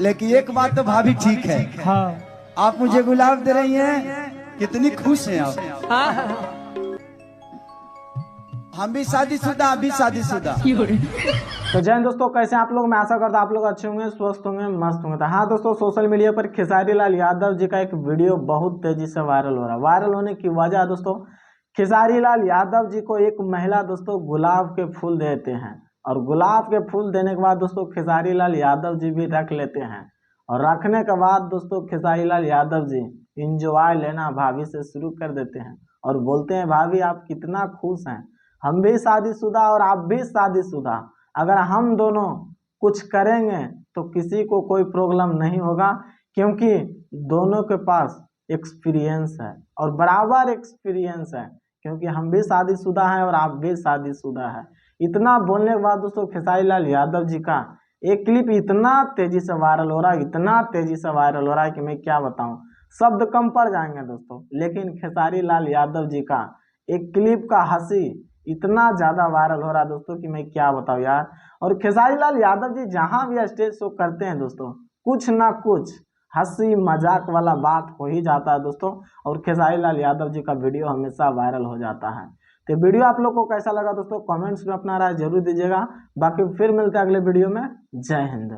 लेकिन एक बात तो भाभी ठीक है। हाँ आप मुझे गुलाब दे रही हैं, कितनी खुश हैं आप। हम भी शादीशुदा, आप भी शादीशुदा। तो जय हिंद दोस्तों, कैसे हैं आप लोग। मैं आशा करता हूं आप लोग अच्छे होंगे, स्वस्थ होंगे, मस्त होंगे। तो हाँ दोस्तों, सोशल मीडिया पर खेसारी लाल यादव जी का एक वीडियो बहुत तेजी से वायरल हो रहा है। वायरल होने की वजह दोस्तों, खेसारी लाल यादव जी को एक महिला दोस्तों गुलाब के फूल देते हैं, और गुलाब के फूल देने के बाद दोस्तों खेसारी लाल यादव जी भी रख लेते हैं, और रखने के बाद दोस्तों खेसारी लाल यादव जी इंजॉय लेना भाभी से शुरू कर देते हैं, और बोलते हैं भाभी आप कितना खुश हैं, हम भी शादीशुदा और आप भी शादीशुदा, अगर हम दोनों कुछ करेंगे तो किसी को कोई प्रॉब्लम नहीं होगा, क्योंकि दोनों के पास एक्सपीरियंस है और बराबर एक्सपीरियंस है, क्योंकि हम भी शादीशुदा हैं और आप भी शादीशुदा है। इतना बोलने के बाद दोस्तों खेसारी लाल यादव जी का एक क्लिप इतना तेजी से वायरल हो रहा है, इतना तेजी से वायरल हो रहा है कि मैं क्या बताऊं, शब्द कम पड़ जाएंगे दोस्तों। लेकिन खेसारी लाल यादव जी का एक क्लिप का हंसी इतना ज्यादा वायरल हो रहा है दोस्तों कि मैं क्या बताऊं यार। और खेसारी लाल यादव जी जहां भी स्टेज शो करते हैं दोस्तों, कुछ ना कुछ हंसी मजाक वाला बात हो ही जाता है दोस्तों, और खेसारी लाल यादव जी का वीडियो हमेशा वायरल हो जाता है। तो वीडियो आप लोग को कैसा लगा दोस्तों, कमेंट्स में अपना राय जरूर दीजिएगा। बाकी फिर मिलते हैं अगले वीडियो में। जय हिंद।